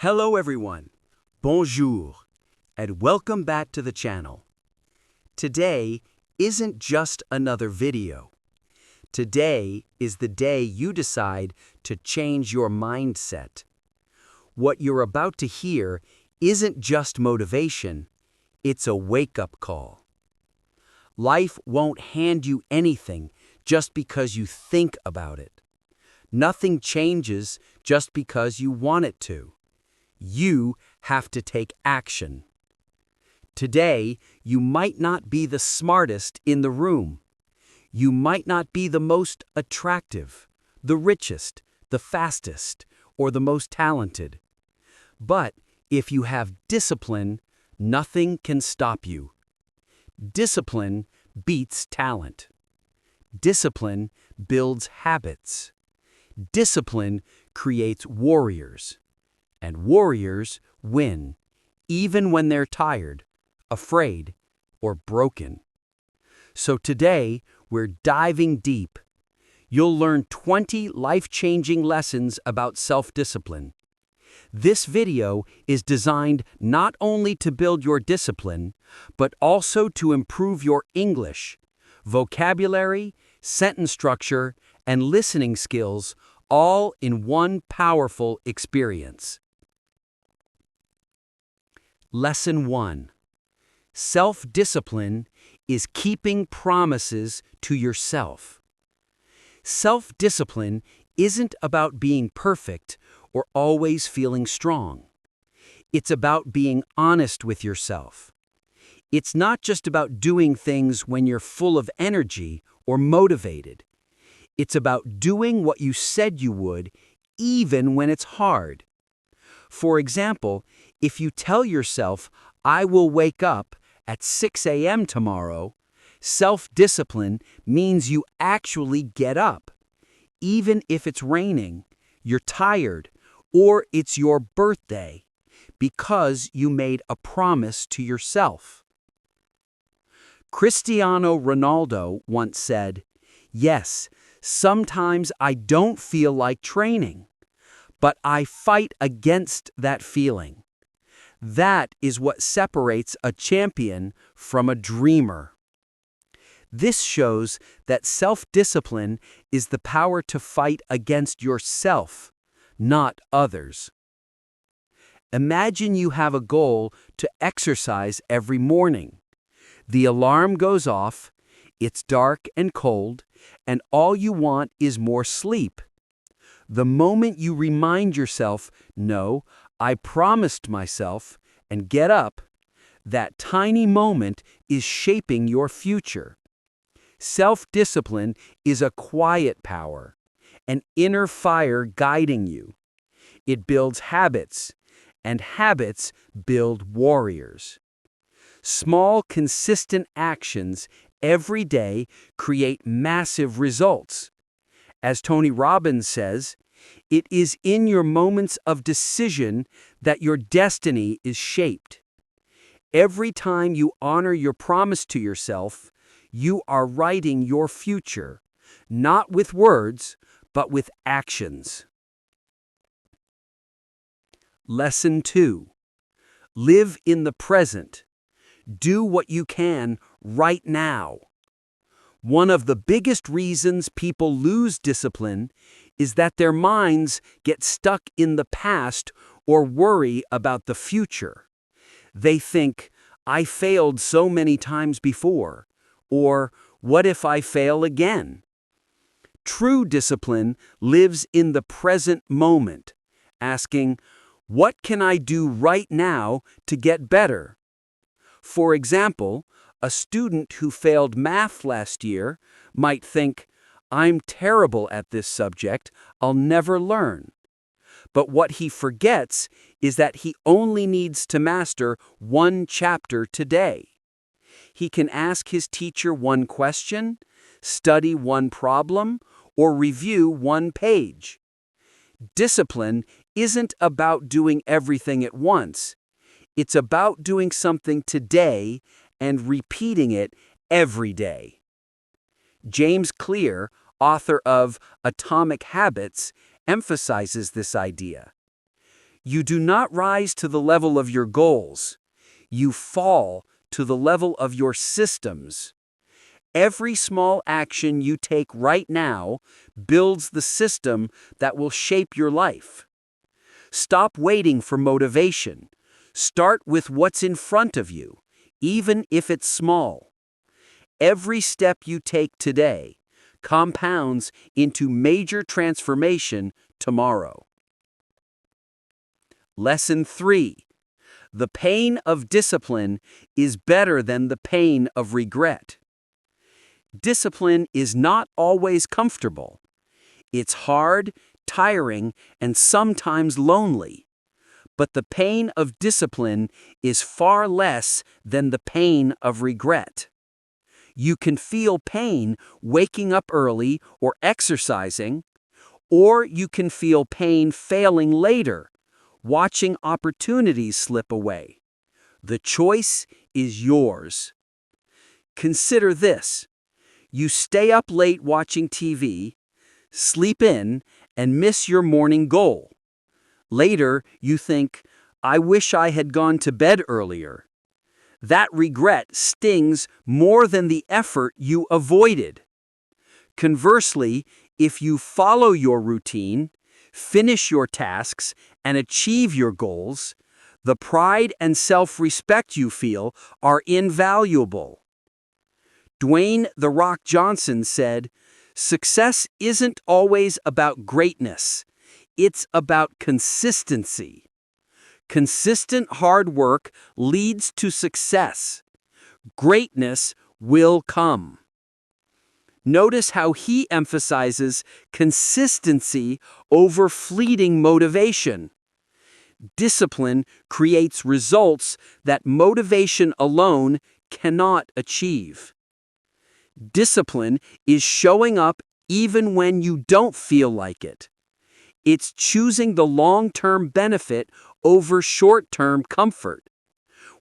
Hello everyone, bonjour, and welcome back to the channel. Today isn't just another video. Today is the day you decide to change your mindset. What you're about to hear isn't just motivation, it's a wake-up call. Life won't hand you anything just because you think about it. Nothing changes just because you want it to. You have to take action. Today, you might not be the smartest in the room. You might not be the most attractive, the richest, the fastest, or the most talented. But if you have discipline, nothing can stop you. Discipline beats talent. Discipline builds habits. Discipline creates warriors. And warriors win, even when they're tired, afraid, or broken. So today, we're diving deep. You'll learn 20 life-changing lessons about self-discipline. This video is designed not only to build your discipline, but also to improve your English, vocabulary, sentence structure, and listening skills, all in one powerful experience. Lesson 1. Self-discipline is keeping promises to yourself. Self-discipline isn't about being perfect or always feeling strong. It's about being honest with yourself. It's not just about doing things when you're full of energy or motivated. It's about doing what you said you would, even when it's hard. For example, if you tell yourself, "I will wake up at 6 a.m. tomorrow," self-discipline means you actually get up. Even if it's raining, you're tired, or it's your birthday, because you made a promise to yourself. Cristiano Ronaldo once said, "Yes, sometimes I don't feel like training, but I fight against that feeling." That is what separates a champion from a dreamer. This shows that self-discipline is the power to fight against yourself, not others. Imagine you have a goal to exercise every morning. The alarm goes off, it's dark and cold, and all you want is more sleep. The moment you remind yourself, "No, I promised myself," and get up, that tiny moment is shaping your future. Self-discipline is a quiet power, an inner fire guiding you. It builds habits, and habits build warriors. Small, consistent actions every day create massive results. As Tony Robbins says, it is in your moments of decision that your destiny is shaped. Every time you honor your promise to yourself, you are writing your future, not with words, but with actions. Lesson 2. Live in the present. Do what you can right now. One of the biggest reasons people lose discipline is that their minds get stuck in the past or worry about the future. They think, "I failed so many times before," or "What if I fail again?" True discipline lives in the present moment, asking, "What can I do right now to get better?" For example, a student who failed math last year might think, "I'm terrible at this subject, I'll never learn." But what he forgets is that he only needs to master one chapter today. He can ask his teacher one question, study one problem, or review one page. Discipline isn't about doing everything at once. It's about doing something today and repeating it every day. James Clear, author of Atomic Habits, emphasizes this idea. You do not rise to the level of your goals. You fall to the level of your systems. Every small action you take right now builds the system that will shape your life. Stop waiting for motivation. Start with what's in front of you, even if it's small. Every step you take today compounds into major transformation tomorrow. Lesson 3. The pain of discipline is better than the pain of regret. Discipline is not always comfortable. It's hard, tiring, and sometimes lonely. But the pain of discipline is far less than the pain of regret. You can feel pain waking up early or exercising, or you can feel pain failing later, watching opportunities slip away. The choice is yours. Consider this. You stay up late watching TV, sleep in, and miss your morning goal. Later, you think, I wish I had gone to bed earlier. That regret stings more than the effort you avoided. Conversely, if you follow your routine, finish your tasks, and achieve your goals, the pride and self-respect you feel are invaluable. Dwayne "The Rock" Johnson said, "Success isn't always about greatness. It's about consistency. Consistent hard work leads to success. Greatness will come." Notice how he emphasizes consistency over fleeting motivation. Discipline creates results that motivation alone cannot achieve. Discipline is showing up even when you don't feel like it. It's choosing the long-term benefit over short-term comfort.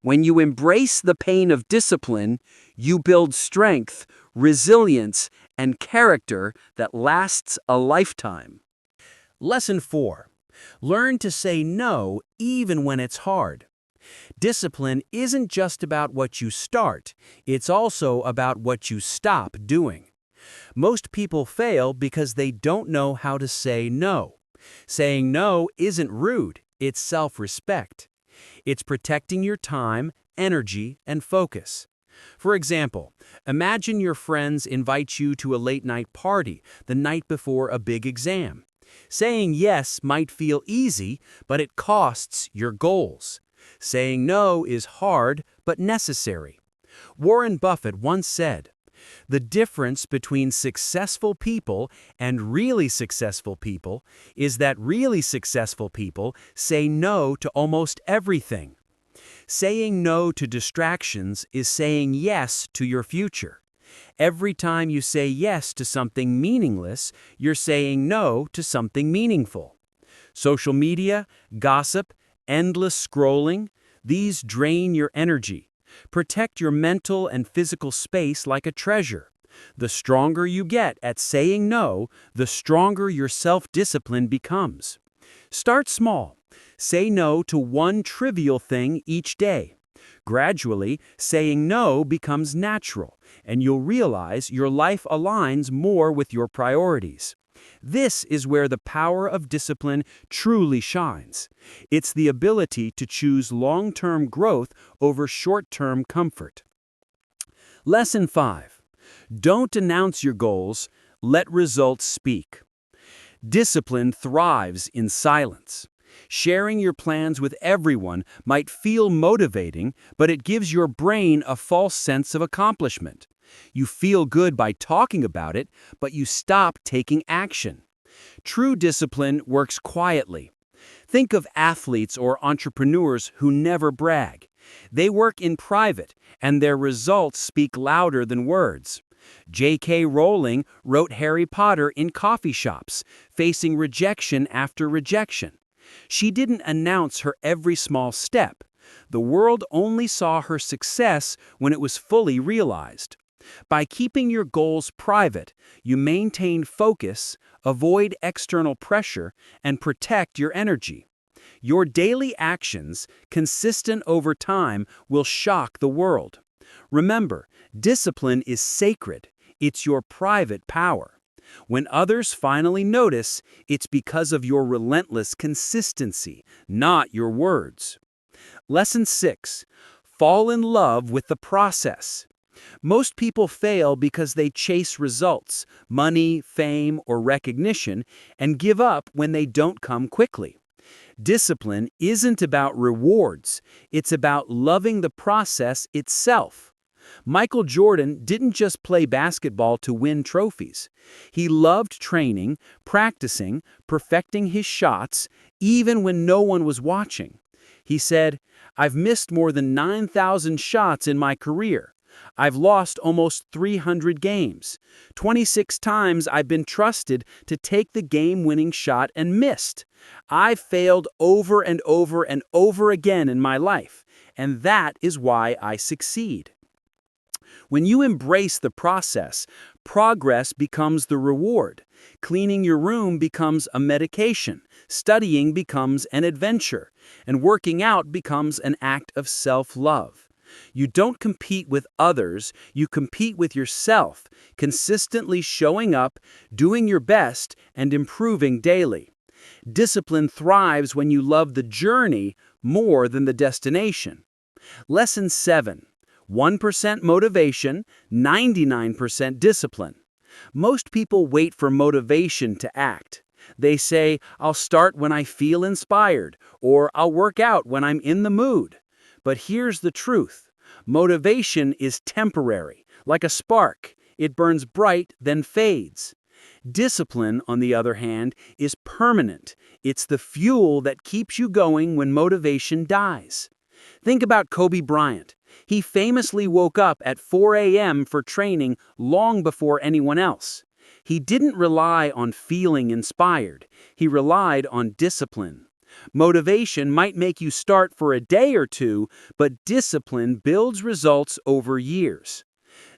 When you embrace the pain of discipline, you build strength, resilience, and character that lasts a lifetime. Lesson 4. Learn to say no even when it's hard. Discipline isn't just about what you start, it's also about what you stop doing. Most people fail because they don't know how to say no. Saying no isn't rude, it's self-respect. It's protecting your time, energy, and focus. For example, imagine your friends invite you to a late-night party the night before a big exam. Saying yes might feel easy, but it costs your goals. Saying no is hard, but necessary. Warren Buffett once said, "The difference between successful people and really successful people is that really successful people say no to almost everything." Saying no to distractions is saying yes to your future. Every time you say yes to something meaningless, you're saying no to something meaningful. Social media, gossip, endless scrolling, these drain your energy. Protect your mental and physical space like a treasure. The stronger you get at saying no, the stronger your self-discipline becomes. Start small. Say no to one trivial thing each day. Gradually, saying no becomes natural, and you'll realize your life aligns more with your priorities. This is where the power of discipline truly shines. It's the ability to choose long-term growth over short-term comfort. Lesson 5. Don't announce your goals, let results speak. Discipline thrives in silence. Sharing your plans with everyone might feel motivating, but it gives your brain a false sense of accomplishment. You feel good by talking about it, but you stop taking action. True discipline works quietly. Think of athletes or entrepreneurs who never brag. They work in private, and their results speak louder than words. J.K. Rowling wrote Harry Potter in coffee shops, facing rejection after rejection. She didn't announce her every small step. The world only saw her success when it was fully realized. By keeping your goals private, you maintain focus, avoid external pressure, and protect your energy. Your daily actions, consistent over time, will shock the world. Remember, discipline is sacred. It's your private power. When others finally notice, it's because of your relentless consistency, not your words. Lesson 6. Fall in love with the process. Most people fail because they chase results, money, fame, or recognition, and give up when they don't come quickly. Discipline isn't about rewards, it's about loving the process itself. Michael Jordan didn't just play basketball to win trophies. He loved training, practicing, perfecting his shots, even when no one was watching. He said, "I've missed more than 9,000 shots in my career. I've lost almost 300 games. 26 times I've been trusted to take the game-winning shot and missed. I've failed over and over and over again in my life, and that is why I succeed." When you embrace the process, progress becomes the reward. Cleaning your room becomes a medication, studying becomes an adventure, and working out becomes an act of self-love. You don't compete with others, you compete with yourself, consistently showing up, doing your best, and improving daily. Discipline thrives when you love the journey more than the destination. Lesson 7. 1% motivation, 99% discipline. Most people wait for motivation to act. They say, "I'll start when I feel inspired," or "I'll work out when I'm in the mood." But here's the truth. Motivation is temporary, like a spark. It burns bright, then fades. Discipline, on the other hand, is permanent. It's the fuel that keeps you going when motivation dies. Think about Kobe Bryant. He famously woke up at 4 a.m. for training long before anyone else. He didn't rely on feeling inspired. He relied on discipline. Motivation might make you start for a day or two, but discipline builds results over years.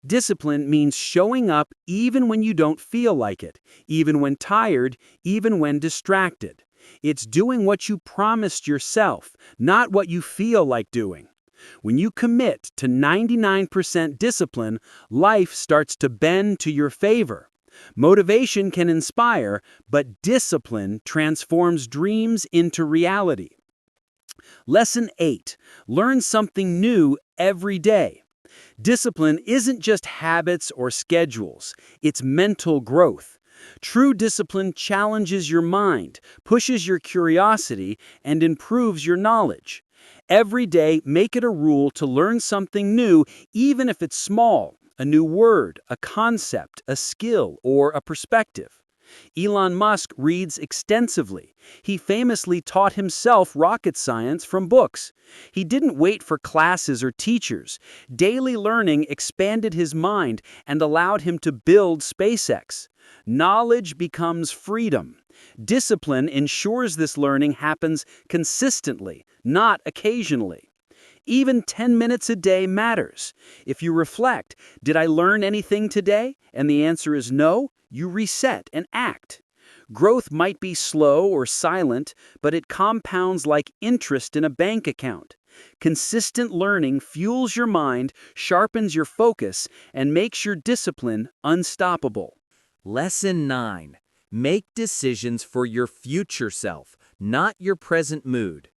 Discipline means showing up even when you don't feel like it, even when tired, even when distracted. It's doing what you promised yourself, not what you feel like doing. When you commit to 99% discipline, life starts to bend to your favor. Motivation can inspire, but discipline transforms dreams into reality. Lesson 8. Learn something new every day. Discipline isn't just habits or schedules, it's mental growth. True discipline challenges your mind, pushes your curiosity, and improves your knowledge. Every day, make it a rule to learn something new, even if it's small, a new word, a concept, a skill, or a perspective. Elon Musk reads extensively. He famously taught himself rocket science from books. He didn't wait for classes or teachers. Daily learning expanded his mind and allowed him to build SpaceX. Knowledge becomes freedom. Discipline ensures this learning happens consistently, not occasionally. Even 10 minutes a day matters. If you reflect, did I learn anything today? And the answer is no, you reset and act. Growth might be slow or silent, but it compounds like interest in a bank account. Consistent learning fuels your mind, sharpens your focus, and makes your discipline unstoppable. Lesson 9. Make decisions for your future self, not your present mood.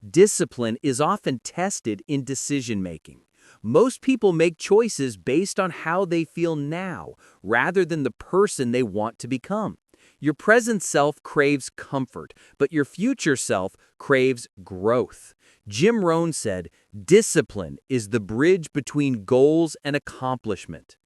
Discipline is often tested in decision-making. Most people make choices based on how they feel now, rather than the person they want to become. Your present self craves comfort, but your future self craves growth. Jim Rohn said, "Discipline is the bridge between goals and accomplishment."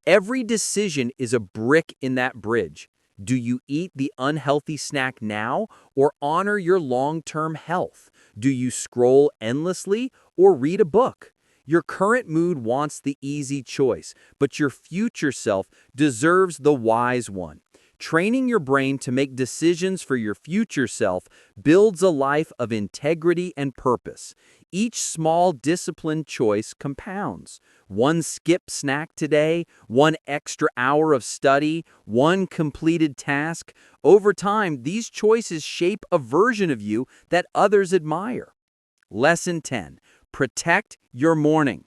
Every decision is a brick in that bridge. Do you eat the unhealthy snack now or honor your long-term health? Do you scroll endlessly or read a book? Your current mood wants the easy choice, but your future self deserves the wise one. Training your brain to make decisions for your future self builds a life of integrity and purpose. Each small disciplined choice compounds. One skipped snack today, one extra hour of study, one completed task. Over time, these choices shape a version of you that others admire. Lesson 10. Protect your morning.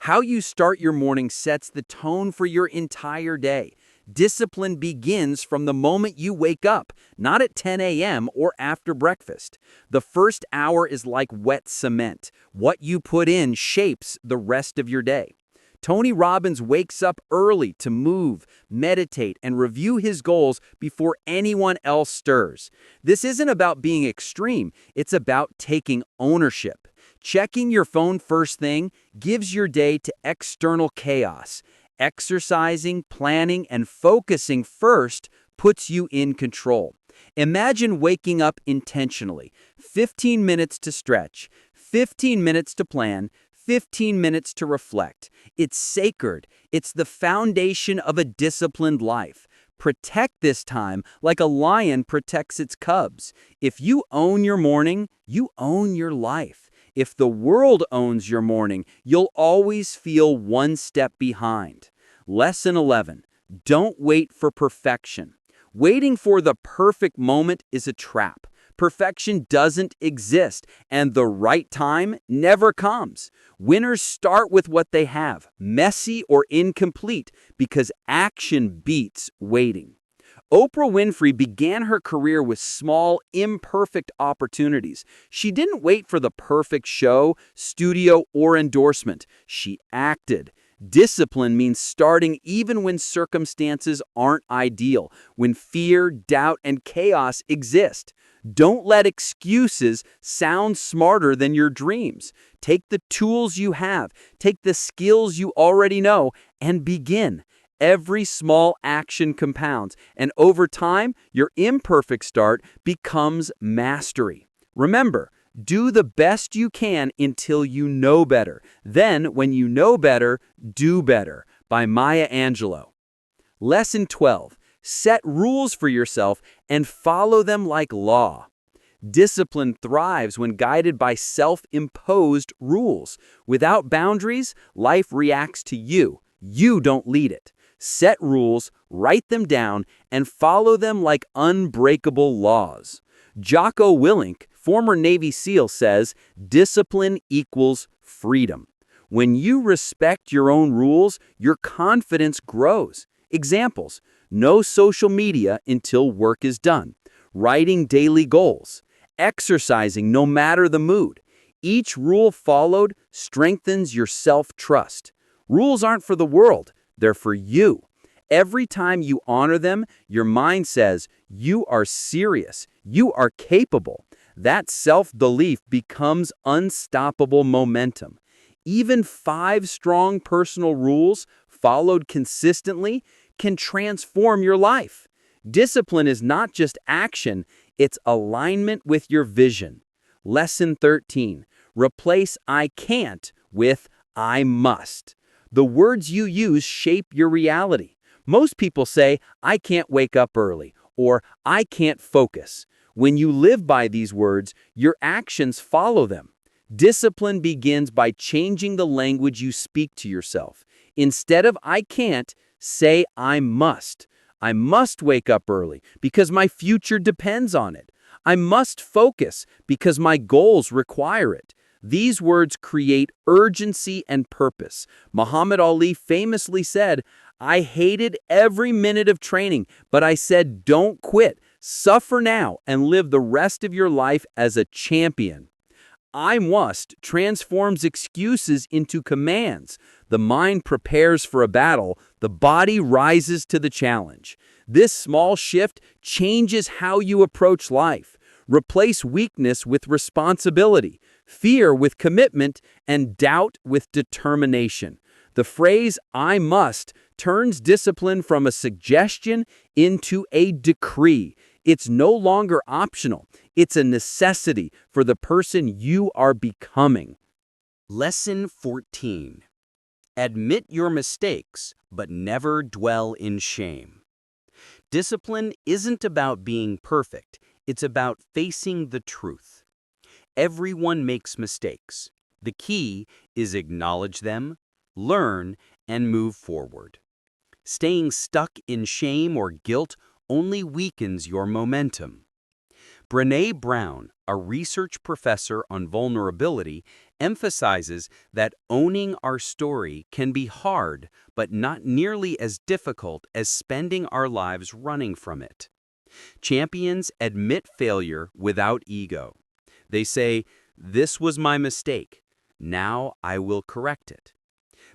How you start your morning sets the tone for your entire day. Discipline begins from the moment you wake up, not at 10 a.m. or after breakfast. The first hour is like wet cement. What you put in shapes the rest of your day. Tony Robbins wakes up early to move, meditate, and review his goals before anyone else stirs. This isn't about being extreme, it's about taking ownership. Checking your phone first thing gives your day to external chaos. Exercising, planning, and focusing first puts you in control. Imagine waking up intentionally. 15 minutes to stretch, 15 minutes to plan, 15 minutes to reflect. It's sacred. It's the foundation of a disciplined life. Protect this time like a lion protects its cubs. If you own your morning, you own your life. If the world owns your morning, you'll always feel one step behind. Lesson 11. Don't wait for perfection. Waiting for the perfect moment is a trap. Perfection doesn't exist, and the right time never comes. Winners start with what they have, messy or incomplete, because action beats waiting. Oprah Winfrey began her career with small, imperfect opportunities. She didn't wait for the perfect show, studio, or endorsement. She acted. Discipline means starting even when circumstances aren't ideal, when fear, doubt, and chaos exist. Don't let excuses sound smarter than your dreams. Take the tools you have, take the skills you already know, and begin. Every small action compounds, and over time, your imperfect start becomes mastery. Remember, do the best you can until you know better. Then, when you know better, do better. By Maya Angelou. Lesson 12. Set rules for yourself and follow them like law. Discipline thrives when guided by self-imposed rules. Without boundaries, life reacts to you. You don't lead it. Set rules, write them down, and follow them like unbreakable laws. Jocko Willink, former Navy SEAL, says, discipline equals freedom. When you respect your own rules, your confidence grows. Examples: no social media until work is done, writing daily goals, exercising no matter the mood. Each rule followed strengthens your self-trust. Rules aren't for the world, they're for you. Every time you honor them, your mind says, you are serious, you are capable. That self-belief becomes unstoppable momentum. Even 5 strong personal rules, followed consistently, can transform your life. Discipline is not just action, it's alignment with your vision. Lesson 13. Replace I can't with I must. The words you use shape your reality. Most people say, I can't wake up early, or I can't focus. When you live by these words, your actions follow them. Discipline begins by changing the language you speak to yourself. Instead of I can't, say I must. I must wake up early because my future depends on it. I must focus because my goals require it. These words create urgency and purpose. Muhammad Ali famously said, I hated every minute of training, but I said don't quit. Suffer now and live the rest of your life as a champion. I must transforms excuses into commands. The mind prepares for a battle. The body rises to the challenge. This small shift changes how you approach life. Replace weakness with responsibility, fear with commitment, and doubt with determination. The phrase, I must, turns discipline from a suggestion into a decree. It's no longer optional. It's a necessity for the person you are becoming. Lesson 14. Admit your mistakes, but never dwell in shame. Discipline isn't about being perfect, it's about facing the truth. Everyone makes mistakes. The key is acknowledge them, learn, and move forward. Staying stuck in shame or guilt only weakens your momentum. Brené Brown, a research professor on vulnerability, emphasizes that owning our story can be hard, but not nearly as difficult as spending our lives running from it. Champions admit failure without ego. They say, "This was my mistake. Now I will correct it."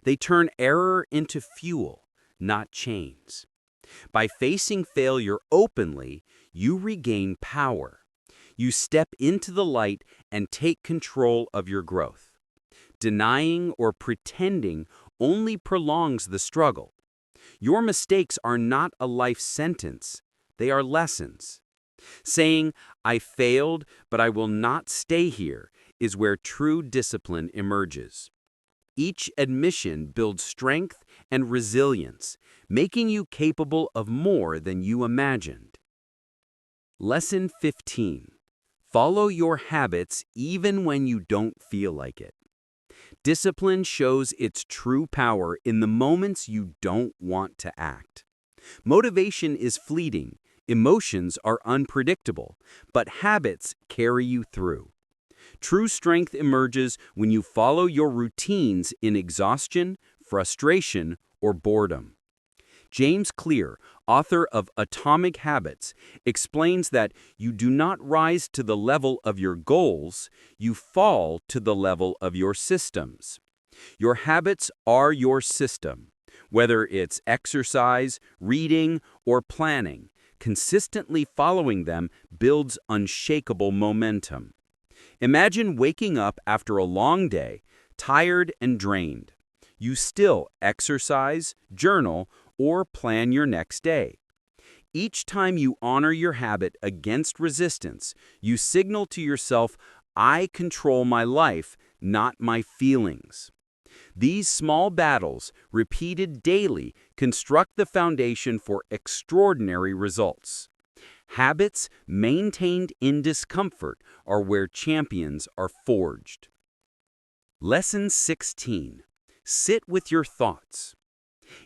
They turn error into fuel, not chains. By facing failure openly, you regain power. You step into the light and take control of your growth. Denying or pretending only prolongs the struggle. Your mistakes are not a life sentence, they are lessons. Saying, "I failed, but I will not stay here," is where true discipline emerges. Each admission builds strength and resilience, making you capable of more than you imagined. Lesson 15. Follow your habits even when you don't feel like it. Discipline shows its true power in the moments you don't want to act. Motivation is fleeting, emotions are unpredictable, but habits carry you through. True strength emerges when you follow your routines in exhaustion, frustration, or boredom. James Clear, author of Atomic Habits, explains that you do not rise to the level of your goals, you fall to the level of your systems. Your habits are your system. Whether it's exercise, reading, or planning, consistently following them builds unshakable momentum. Imagine waking up after a long day, tired and drained. You still exercise, journal, or plan your next day. Each time you honor your habit against resistance, you signal to yourself, "I control my life, not my feelings." These small battles, repeated daily, construct the foundation for extraordinary results. Habits maintained in discomfort are where champions are forged. Lesson 16. Sit with your thoughts.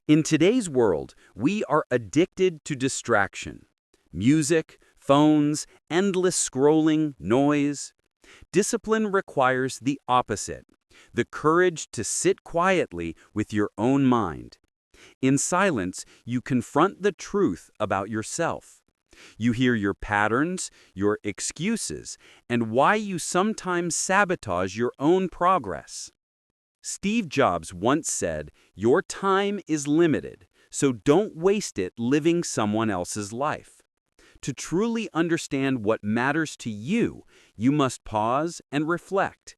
In today's world, we are addicted to distraction. Music, phones, endless scrolling, noise. Discipline requires the opposite, the courage to sit quietly with your own mind. In silence, you confront the truth about yourself. You hear your patterns, your excuses, and why you sometimes sabotage your own progress. Steve Jobs once said, "Your time is limited, so don't waste it living someone else's life." To truly understand what matters to you, you must pause and reflect.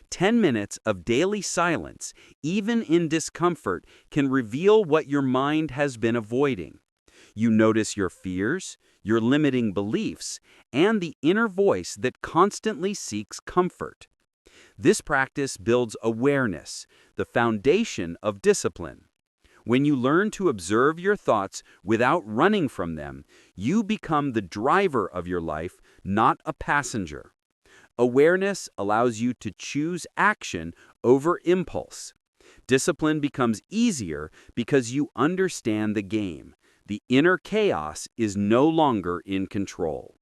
10 minutes of daily silence, even in discomfort, can reveal what your mind has been avoiding. You notice your fears, your limiting beliefs, and the inner voice that constantly seeks comfort. This practice builds awareness, the foundation of discipline. When you learn to observe your thoughts without running from them, you become the driver of your life, not a passenger. Awareness allows you to choose action over impulse. Discipline becomes easier because you understand the game. The inner chaos is no longer in control.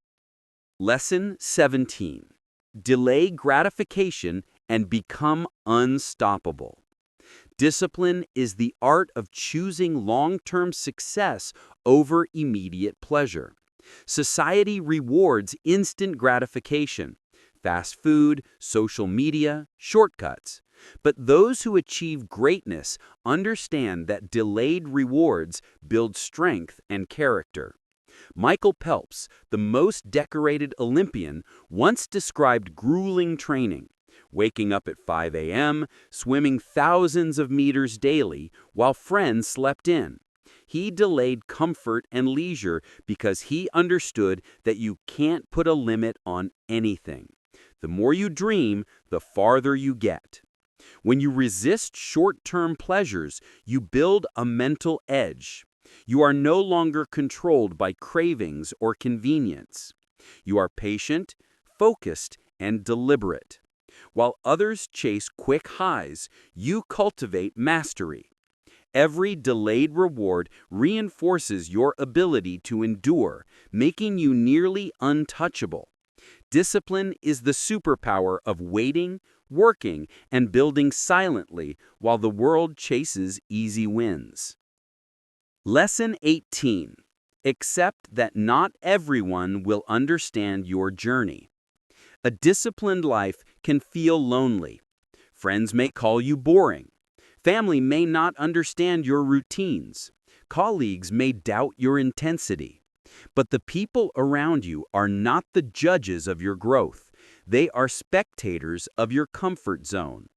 Lesson 17. Delay gratification and become unstoppable. Discipline is the art of choosing long-term success over immediate pleasure. Society rewards instant gratification, fast food, social media, shortcuts. But those who achieve greatness understand that delayed rewards build strength and character. Michael Phelps, the most decorated Olympian, once described grueling training, waking up at 5 a.m., swimming thousands of meters daily while friends slept in. He delayed comfort and leisure because he understood that you can't put a limit on anything. The more you dream, the farther you get. When you resist short-term pleasures, you build a mental edge. You are no longer controlled by cravings or convenience. You are patient, focused, and deliberate. While others chase quick highs, you cultivate mastery. Every delayed reward reinforces your ability to endure, making you nearly untouchable. Discipline is the superpower of waiting, working, and building silently while the world chases easy wins. Lesson 18. Accept that not everyone will understand your journey. A disciplined life can feel lonely. Friends may call you boring. Family may not understand your routines. Colleagues may doubt your intensity. But the people around you are not the judges of your growth. They are spectators of your comfort zone.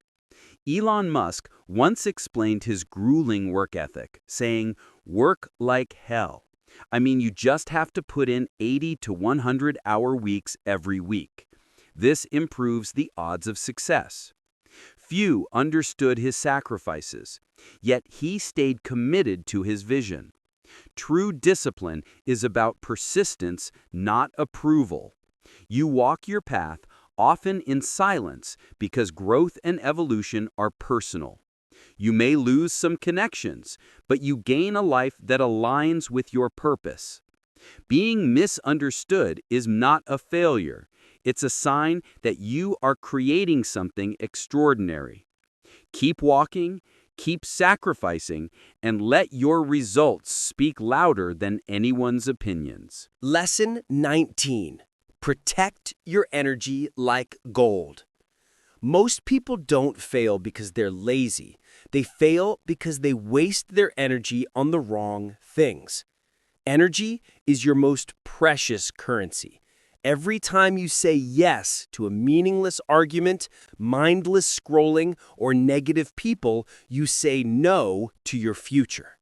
Elon Musk once explained his grueling work ethic, saying, "Work like hell. I mean, you just have to put in 80 to 100-hour weeks every week. This improves the odds of success." Few understood his sacrifices, yet he stayed committed to his vision. True discipline is about persistence, not approval. You walk your path, often in silence, because growth and evolution are personal. You may lose some connections, but you gain a life that aligns with your purpose. Being misunderstood is not a failure. It's a sign that you are creating something extraordinary. Keep walking, keep sacrificing, and let your results speak louder than anyone's opinions. Lesson 19. Protect your energy like gold. Most people don't fail because they're lazy. They fail because they waste their energy on the wrong things. Energy is your most precious currency. Every time you say yes to a meaningless argument, mindless scrolling, or negative people, you say no to your future.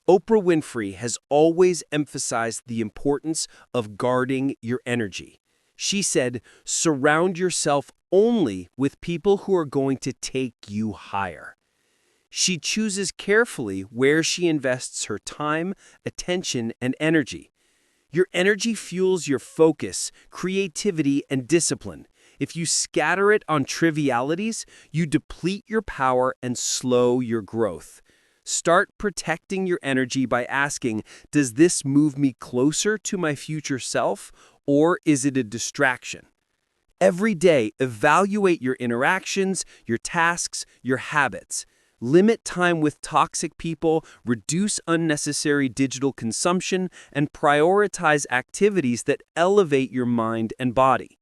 Oprah Winfrey has always emphasized the importance of guarding your energy. She said, "Surround yourself only with people who are going to take you higher." She chooses carefully where she invests her time, attention, and energy. Your energy fuels your focus, creativity, and discipline. If you scatter it on trivialities, you deplete your power and slow your growth. Start protecting your energy by asking, does this move me closer to my future self, or is it a distraction? Every day, evaluate your interactions, your tasks, your habits. Limit time with toxic people, reduce unnecessary digital consumption, and prioritize activities that elevate your mind and body.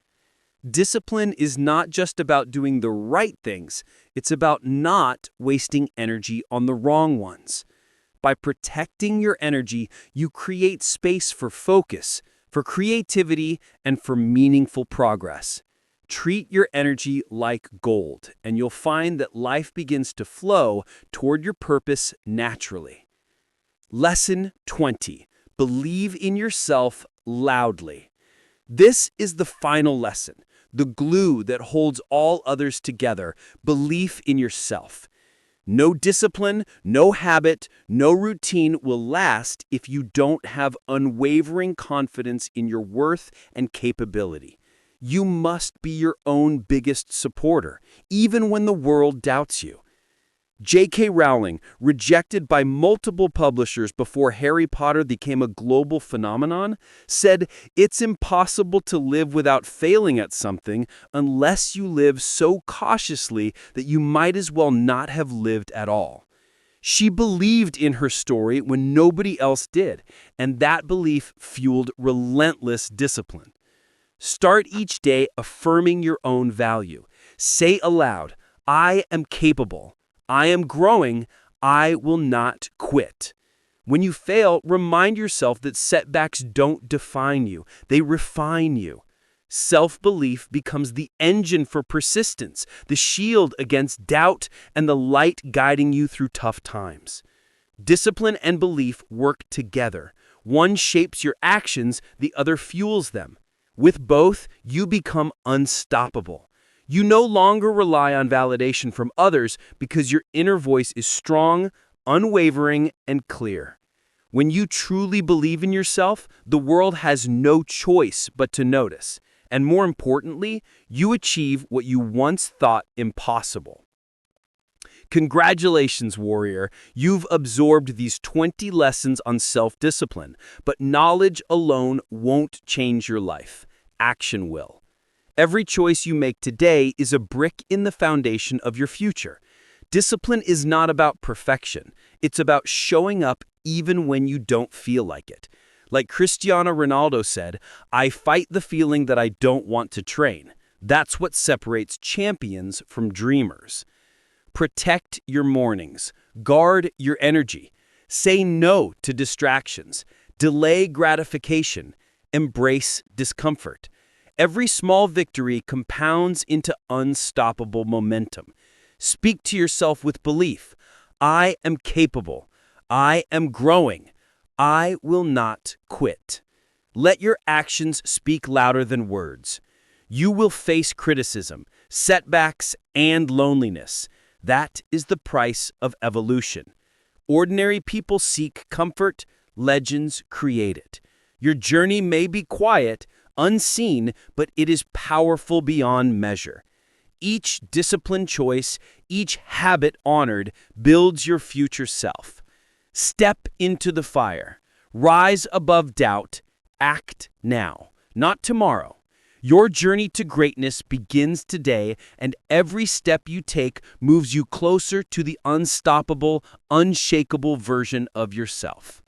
Discipline is not just about doing the right things, it's about not wasting energy on the wrong ones. By protecting your energy, you create space for focus, for creativity, and for meaningful progress. Treat your energy like gold, and you'll find that life begins to flow toward your purpose naturally. Lesson 20. Believe in yourself loudly. This is the final lesson, the glue that holds all others together, belief in yourself. No discipline, no habit, no routine will last if you don't have unwavering confidence in your worth and capability. You must be your own biggest supporter, even when the world doubts you. J.K. Rowling, rejected by multiple publishers before Harry Potter became a global phenomenon, said, "It's impossible to live without failing at something unless you live so cautiously that you might as well not have lived at all." She believed in her story when nobody else did, and that belief fueled relentless discipline. Start each day affirming your own value. Say aloud, "I am capable. I am growing. I will not quit." When you fail, remind yourself that setbacks don't define you. They refine you. Self-belief becomes the engine for persistence, the shield against doubt, and the light guiding you through tough times. Discipline and belief work together. One shapes your actions, the other fuels them. With both, you become unstoppable. You no longer rely on validation from others because your inner voice is strong, unwavering, and clear. When you truly believe in yourself, the world has no choice but to notice. And more importantly, you achieve what you once thought impossible. Congratulations, warrior. You've absorbed these 20 lessons on self-discipline, but knowledge alone won't change your life. Action will. Every choice you make today is a brick in the foundation of your future. Discipline is not about perfection. It's about showing up even when you don't feel like it. Like Cristiano Ronaldo said, "I fight the feeling that I don't want to train." That's what separates champions from dreamers. Protect your mornings. Guard your energy. Say no to distractions. Delay gratification. Embrace discomfort. Every small victory compounds into unstoppable momentum. Speak to yourself with belief. I am capable. I am growing. I will not quit. Let your actions speak louder than words. You will face criticism, setbacks, and loneliness. That is the price of evolution. Ordinary people seek comfort, legends create it. Your journey may be quiet, unseen, but it is powerful beyond measure. Each disciplined choice, each habit honored, builds your future self. Step into the fire. Rise above doubt. Act now, not tomorrow. Your journey to greatness begins today, and every step you take moves you closer to the unstoppable, unshakable version of yourself.